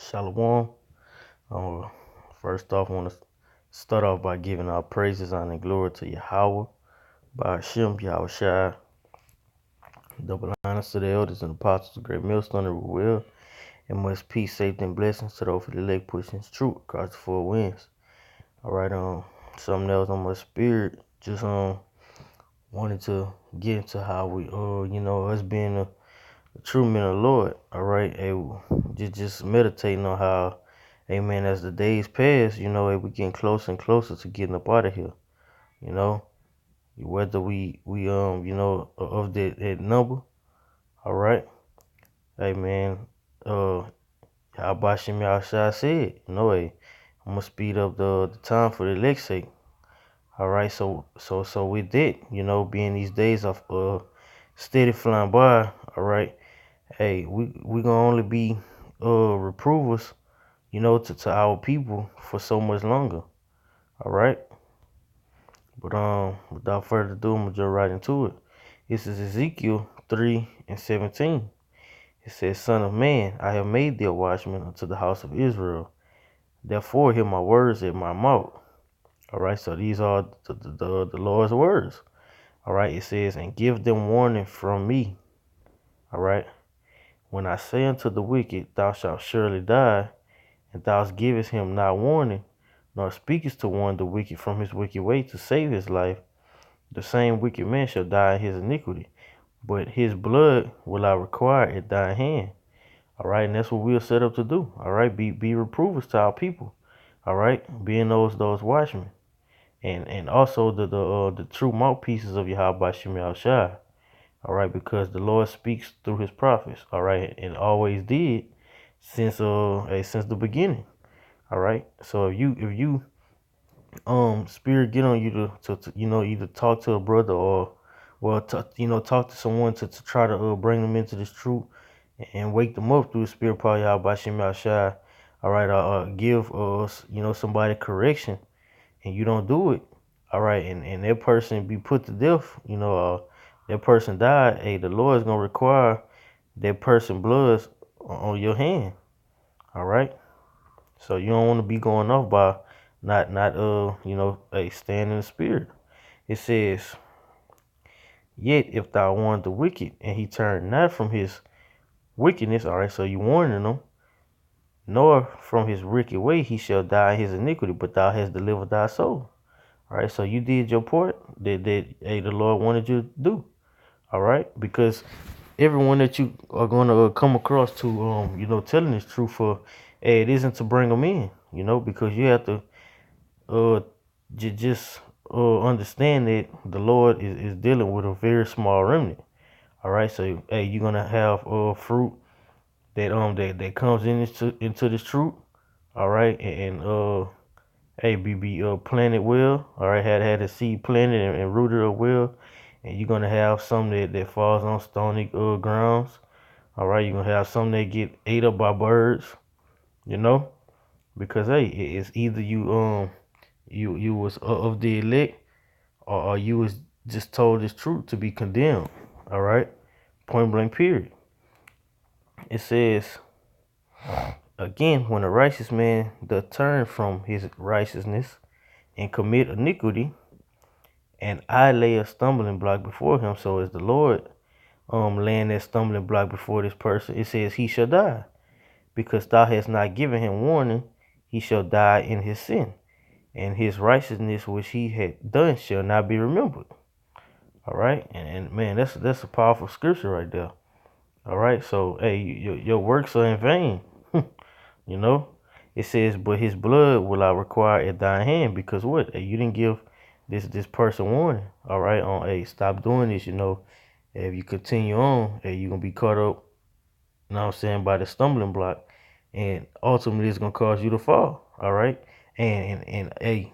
Shalom. Uh, First off, I want to start off by giving our praises, honor, and glory to Yahweh, by Hashem, Yahweh Shai, double honors to the elders and apostles, the great millstone that will, and much peace, safety, and blessings to those for the elect pushing truth across the four winds. All right, something else on my spirit, just wanted to get into how we, us being a true men of the Lord. All right, just meditating on how, amen, as the days pass, we getting closer and closer to getting up out of here. You know, whether we of that number. All right, amen. How about Shem Yahshua said, hey, I'm gonna speed up the time for the elect's sake. All right, so with that, being these days of steady flying by. All right. Hey, we gonna only be reprovers, to our people for so much longer. All right. But without further ado, I'm gonna jump right into it. This is Ezekiel 3:17. It says, "Son of man, I have made thee a watchman unto the house of Israel. Therefore hear my words at my mouth." All right. So these are the Lord's words. All right. It says, "And give them warning from me." All right. "When I say unto the wicked, thou shalt surely die, and thou givest him not warning, nor speakest to warn the wicked from his wicked way to save his life, the same wicked man shall die in his iniquity, but his blood will I require at thy hand." All right, and that's what we're set up to do. All right, be reprovers to our people. All right, being those watchmen, and also the true mouthpieces of Yahweh Shem Shai. All right, because the Lord speaks through His prophets. All right, and always did since the beginning. All right. So if you spirit get on you to either talk to a brother or talk to someone to try to bring them into this truth and wake them up through the spirit power Yahweh Shem Shai. All right, give somebody correction and you don't do it. All right, and that person be put to death. That person died. Hey, the Lord is gonna require that person blood on your hand. All right. So you don't want to be going off by not staying in the spirit. It says, "Yet if thou warn the wicked, and he turn not from his wickedness," all right, so you warning him, "nor from his wicked way, he shall die in his iniquity, but thou hast delivered thy soul." All right, so you did your part that hey, the Lord wanted you to do. All right, because everyone that you are going to come across to telling this truth for, hey, it isn't to bring them in, because you have to uh just understand that the Lord is dealing with a very small remnant. All right, so hey, you're gonna have fruit that comes into this truth. All right, and hey, be planted well. All right, had a seed planted and rooted up well, and you're gonna have some that falls on stony grounds. All right, you're gonna have some that get ate up by birds. Because hey, it's either you was of the elect, or you was just told this truth to be condemned. All right, point blank period. It says again, "When a righteous man doth turn from his righteousness and commit iniquity, and I lay a stumbling block before him." So as the Lord laying that stumbling block before this person, it says he shall die, because thou hast not given him warning. He shall die in his sin, and his righteousness which he had done shall not be remembered. All right, and man, that's a powerful scripture right there. All right, so hey, your works are in vain. you know, it says, "But his blood will I require at thy hand," because what? Hey, you didn't give this person warning. All right, on hey, stop doing this. If you continue on, hey, you're gonna be caught up. You know what I'm saying, by the stumbling block, and ultimately it's gonna cause you to fall. All right, and hey,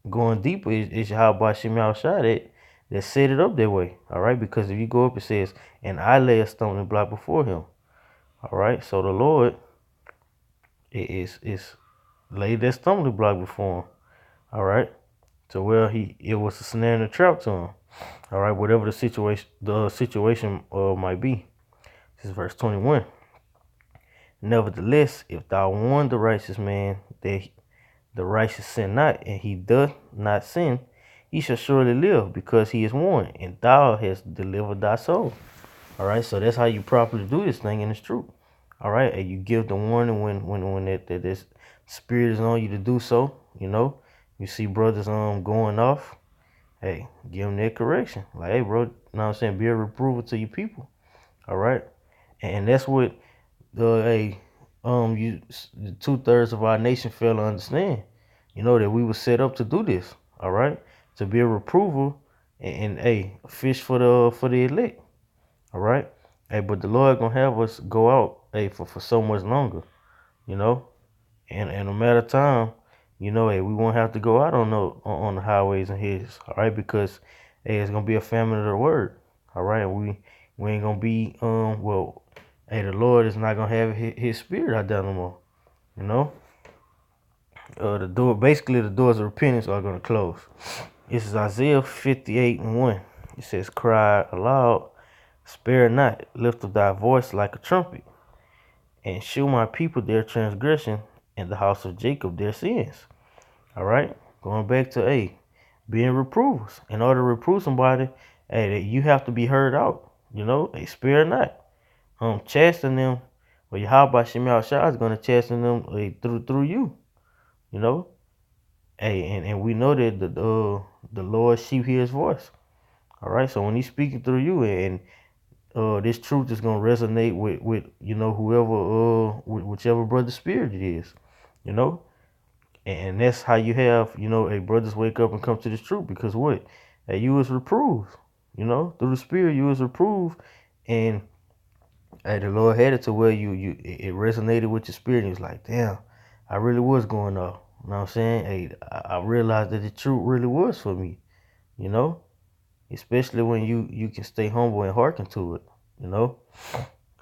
going deeper is how by Shemal Shah that set it up that way. All right, because if you go up, it says, "And I lay a stumbling block before him." All right, so the Lord is laid that stumbling block before him. All right, so well it was a snare and a trap to him. All right, whatever the situation might be. This is verse 21. Nevertheless, if thou warn the righteous man that the righteous sin not, and he doth not sin, he shall surely live, because he is warned, and thou hast delivered thy soul. All right, so that's how you properly do this thing, and it's true. All right, and you give the warning when that this spirit is on you to do so. You know, you see brothers going off. Hey, give them that correction. Like, hey, bro, you know what I'm saying? Be a reprover to your people. All right, and that's what hey, you 2/3 of our nation fail to understand. You know that we were set up to do this. All right, to be a reprover and hey, fish for the elect. All right. Hey, but the Lord gonna have us go out, hey, for so much longer, you know, and in a matter of time, you know, hey, we won't have to go out on the highways and hedges, all right, because hey, it's gonna be a famine of the word, all right, and we ain't gonna be well, hey, the Lord is not gonna have his spirit out there no more, you know. The doors of repentance are gonna close. This is Isaiah 58:1. It says, "Cry aloud, spare not, lift up thy voice like a trumpet, and shew my people their transgression, and the house of Jacob their sins." All right, going back to being reprovers. In order to reprove somebody, you have to be heard out. You know, spare not. Chasten them. Well, Yahweh Shemel Shah is going to chasten them through you. You know, and we know that the Lord sheep hear His voice. All right, so when He's speaking through you, and this truth is gonna resonate with you know whoever whichever brother spirit it is, you know, and that's how you have brothers wake up and come to this truth, because what, you was reproved, you know, through the spirit you was reproved, and the Lord had it to where it resonated with your spirit, and it's like, damn, I really was going off, you know what I'm saying? I realized that the truth really was for me, you know, especially when you can stay humble and hearken to it, you know.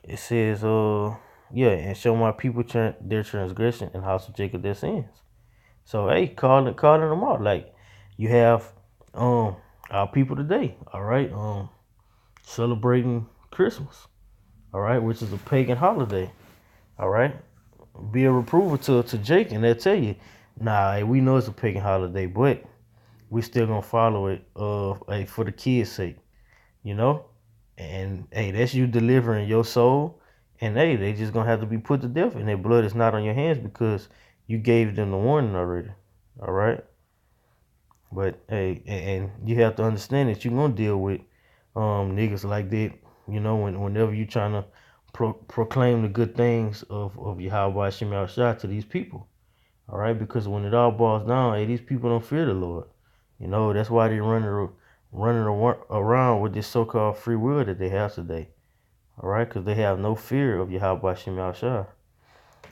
It says, yeah, and show my people their transgression, and house of Jacob their sins. So hey, calling them out. Like, you have our people today, all right, celebrating Christmas, all right, which is a pagan holiday, all right. Be a reprover to Jake, and they'll tell you, nah, hey, we know it's a pagan holiday, but we still gonna follow it, hey, for the kids' sake, you know. And hey, that's you delivering your soul. And hey, they just gonna have to be put to death, and their blood is not on your hands, because you gave them the warning already. All right. But hey, and you have to understand that you're gonna deal with niggas like that. You know, whenever you trying to proclaim the good things of Yahweh Shemel Shah to these people. All right, because when it all boils down, hey, these people don't fear the Lord. You know, that's why they running around with this so-called free will that they have today. All right, because they have no fear of Yahweh Shemel Shah.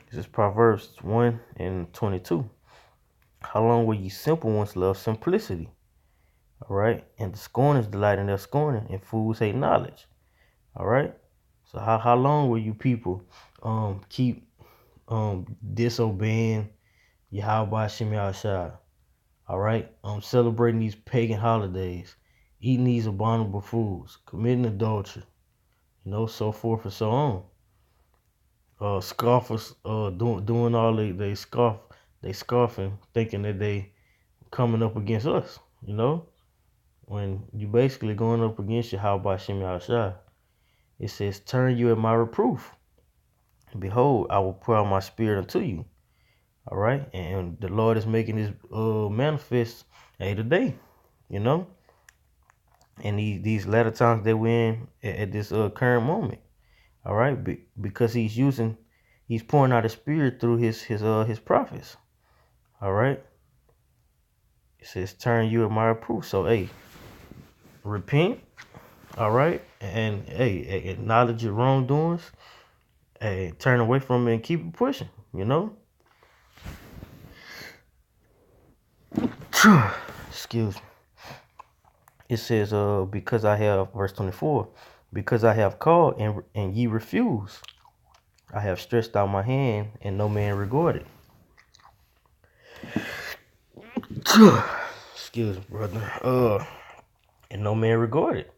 This is Proverbs 1:22. How long will ye simple ones love simplicity? All right, and the scorners delight in their scorning, and fools hate knowledge. All right, so how long will you people keep disobeying Yahweh Shemel Shah? All right, celebrating these pagan holidays, eating these abominable foods, committing adultery, you know, so forth and so on. Scoffers, doing all they scoffing, thinking that they coming up against us, you know, when you basically going up against you. How about Shem Shah? It says, "Turn you at my reproof. Behold, I will pour out my spirit unto you." All right, and the Lord is making this manifest today, you know, and these latter times that we're in at this current moment. All right, because he's pouring out his spirit through his prophets. All right, it says, "Turn you at my reproof." So hey, repent. All right, and hey, acknowledge your wrongdoings. Hey, turn away from it and keep it pushing. You know. Excuse me. It says, because I have, verse 24, because I have called and ye refuse. I have stretched out my hand and no man regarded. Excuse me, brother. And no man regarded.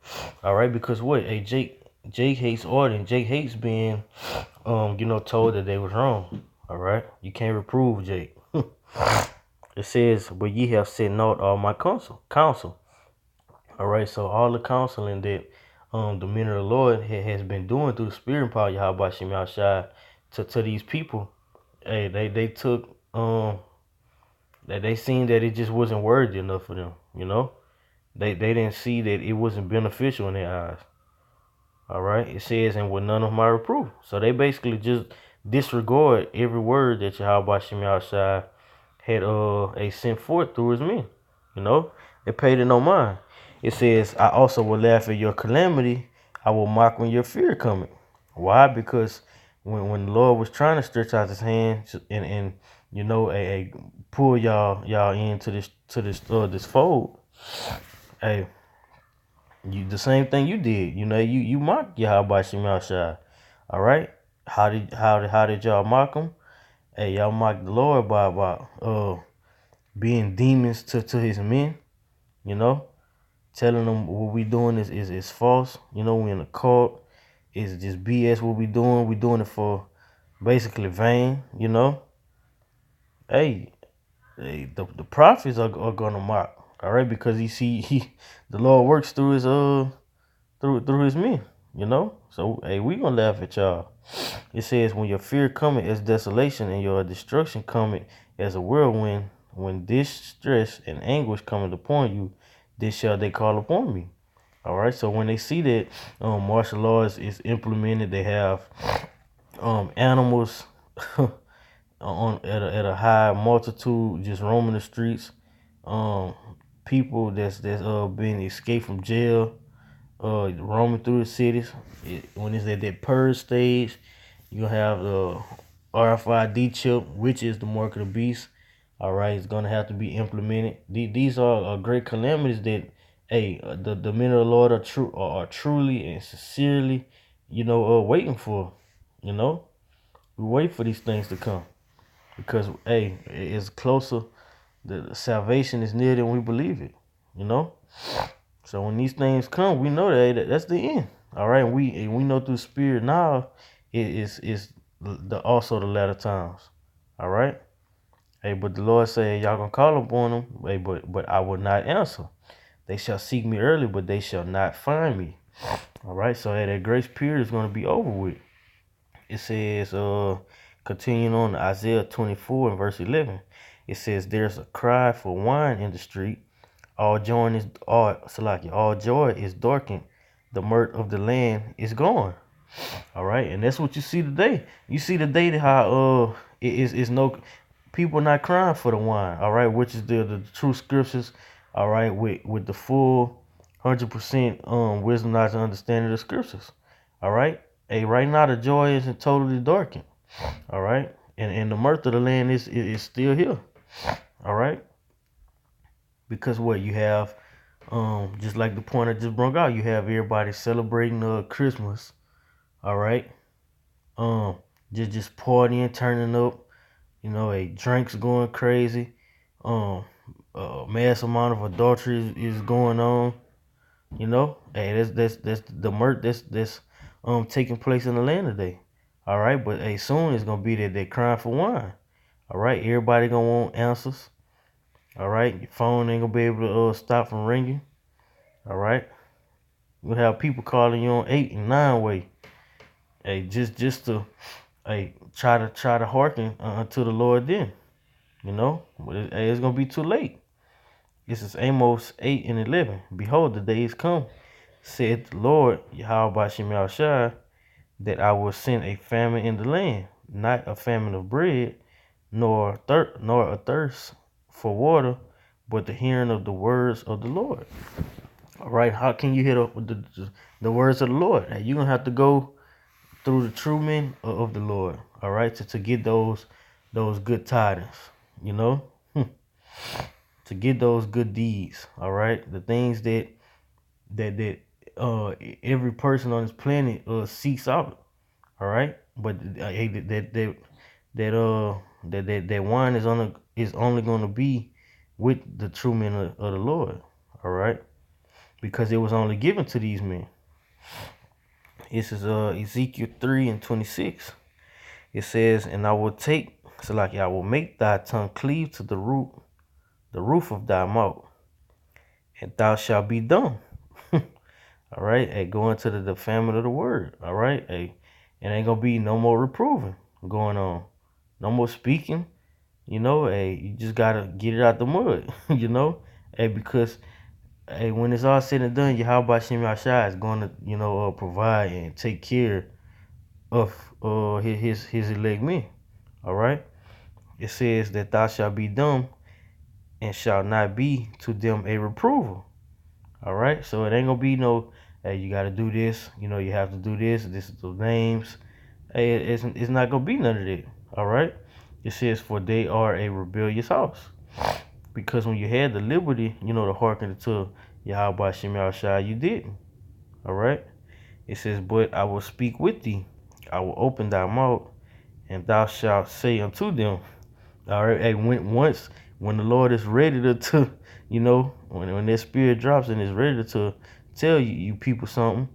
All right, because what? Hey, Jake hates order, and Jake hates being told that they was wrong. All right, you can't reprove Jake. It says, but ye have said naught all my counsel. All right, so all the counseling that the men of the Lord has been doing through the Spirit and power Yahweh Shem Shai to these people, hey, they took that they seen that it just wasn't worthy enough for them. They didn't see that it wasn't beneficial in their eyes. All right, it says, and with none of my reproof. So they basically just disregard every word that Yahweh Shem Shai had a sent forth through his men. They paid it no mind. It says, I also will laugh at your calamity. I will mock when your fear cometh. Why? Because when the Lord was trying to stretch out his hand and a pull y'all into this fold, hey, the same thing you did. You mocked Yahweh Shem Shai. All right. How did y'all mock him? Hey, y'all mocked the Lord by being demons to his men. Telling them what we doing is false. We in a cult. It's just BS what we doing. We doing it for basically vain. Hey, the prophets are gonna mock. All right, because the Lord works through his men. So hey, we gonna laugh at y'all. It says, when your fear cometh as desolation and your destruction cometh as a whirlwind, when distress and anguish cometh upon you, this shall they call upon me. All right. So when they see that martial law is implemented, they have animals at a high multitude just roaming the streets. People that's being escaped from jail, roaming through the cities. When it's at that purge stage, you gonna have the RFID chip, which is the mark of the beast. All right, it's gonna have to be implemented. These are great calamities that, hey, the men of the Lord are truly and sincerely, waiting for. We wait for these things to come because, hey, it's closer. The salvation is near than we believe it. So when these things come, we know that's the end. All right, and we know through Spirit now it is also the latter times. All right. Hey, but the Lord said, y'all gonna call upon him. Hey, but I will not answer. They shall seek me early, but they shall not find me. All right. So hey, that grace period is gonna be over with. It says, continuing on Isaiah 24 and verse 11. It says, there's a cry for wine in the street. All joy is darkened. The mirth of the land is gone. All right, and that's what you see today. You see today how it is no people not crying for the wine. All right, which is the true scriptures. All right, with the full 100% wisdom, knowledge, and understanding of the scriptures. All right, hey, right now the joy isn't totally darkened. All right, and the mirth of the land is still here. All right, because what you have, just like the point I just brought out, you have everybody celebrating Christmas. All right, just partying, turning up. Drinks going crazy. A mass amount of adultery is going on. Hey, that's the mirth that's taking place in the land today. All right, but hey, soon it's gonna be that they're crying for wine. All right, everybody gonna want answers. All right, your phone ain't gonna be able to stop from ringing. All right, we'll have people calling you on 8 and 9 way. Hey, just to try to hearken to the Lord then. But it's gonna be too late. This is Amos 8 and 11. Behold, the days come, said the Lord Yahweh Shem Shai, that I will send a famine in the land, not a famine of bread, nor a thirst for water, but the hearing of the words of the Lord. All right, how can you hear the words of the Lord? You're gonna have to go through the true men of the Lord. All right, to get those good tidings. To get those good deeds. All right, the things that every person on this planet seeks out. All right, but that wine is only going to be with the true men of the Lord. All right, because it was only given to these men. This is Ezekiel 3 and 26. It says, and I will take, so like I will make thy tongue cleave to the roof of thy mouth, and thou shalt be dumb. All right, hey, go into the family of the word. All right, hey, it ain't gonna be no more reproving going on, no more speaking. Hey, you just gotta get it out the mud. Hey, because hey, when it's all said and done, Yahweh Shem Yahshua is going to provide and take care of his elect men. All right, it says that thou shalt be dumb and shalt not be to them a reprover. All right, so it ain't gonna be no, hey, you gotta do this. You have to do this. This is the names. Hey, it's not gonna be none of that. All right, it says for they are a rebellious house. Because when you had the liberty, to hearken to Yahweh Shem Yahushua, you didn't. All right, it says, but I will speak with thee. I will open thy mouth, and thou shalt say unto them. All right, hey, when the Lord is ready to when that spirit drops and is ready to tell you people something,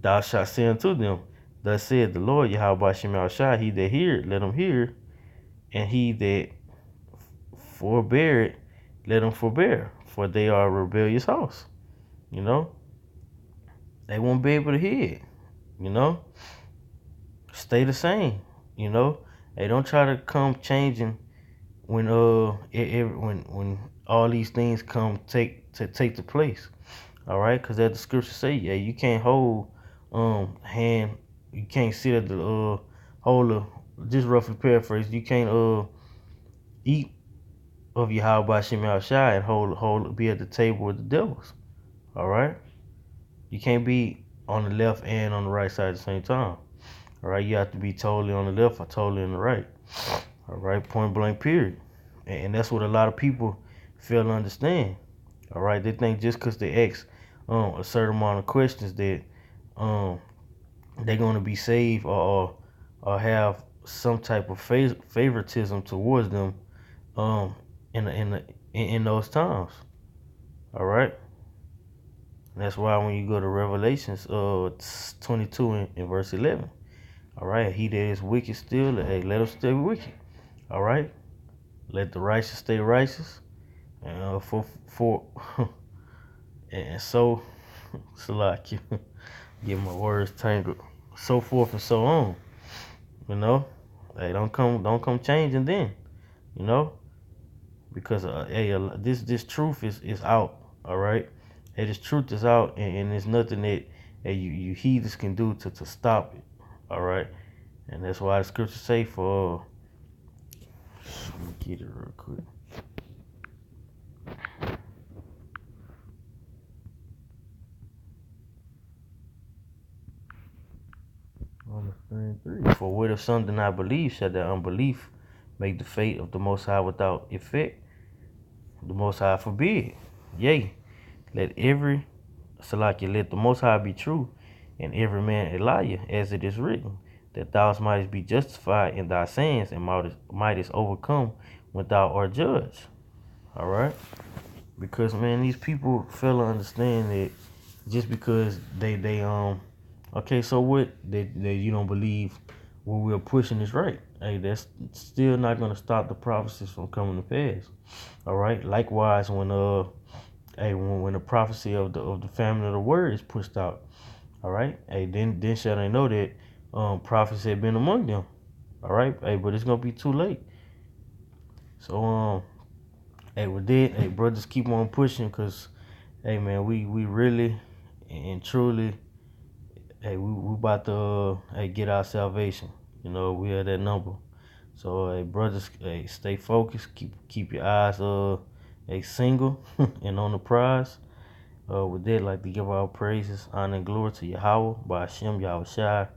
thou shalt say unto them, thus said the Lord Yahweh Shem Yahushua, he that heareth, let him hear, and he that forbear it, let him forbear, for they are a rebellious house. They won't be able to hear it. Stay the same. They don't try to come changing when when all these things come take the place. All right, because as the scripture say, yeah, you can't hold hand, you can't sit at the hold a, just roughly paraphrase, you can't eat of Yahweh Shem Yahushua and be at the table with the devils. All right, you can't be on the left and on the right side at the same time. All right, you have to be totally on the left or totally on the right. All right, point blank, period. And that's what a lot of people fail to understand. All right, they think just because they ask a certain amount of questions that they're going to be saved or have some type of favoritism towards them in those times. All right, and that's why when you go to Revelations 22 in verse 11. All right, he that is wicked still, hey, let him stay wicked. All right, let the righteous stay righteous, and for and so like you get my words tangled, so forth and so on. Hey, don't come changing then. You know, because hey, this truth is out. All right, hey, this truth is out, and there's nothing that hey, you heathens can do to stop it. All right, and that's why the scriptures say for. Let me get it real quick. Romans 3. For what if some do not believe, shall their unbelief make the fate of the Most High without effect? The Most High forbid. Yea, let the Most High be true, and every man a liar, as it is written, that thou mightest be justified in thy sins, and mightest overcome when thou art judged. All right, because man, these people fail to understand that just because they okay, so what they you don't believe what we're pushing is right. Hey, that's still not gonna stop the prophecies from coming to pass. All right. Likewise, when the prophecy of the family of the word is pushed out, all right. Hey, then shall they know that prophets have been among them. All right. Hey, but it's gonna be too late. So hey, with that, hey, brothers, keep on pushing, cause hey, man, we really and truly, hey, we about to hey, get our salvation. We are that number. So hey, brothers, hey, stay focused. Keep your eyes hey, single and on the prize. With that, like to give our praises, honor, and glory to Yahweh by Hashem Yahushua.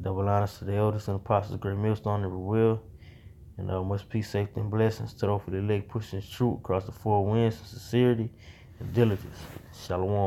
Double honors to the elders and apostles, great millstone, every will. And much peace, safety, and blessings to those for the elect pushing truth across the four winds, sincerity and diligence. Shalom.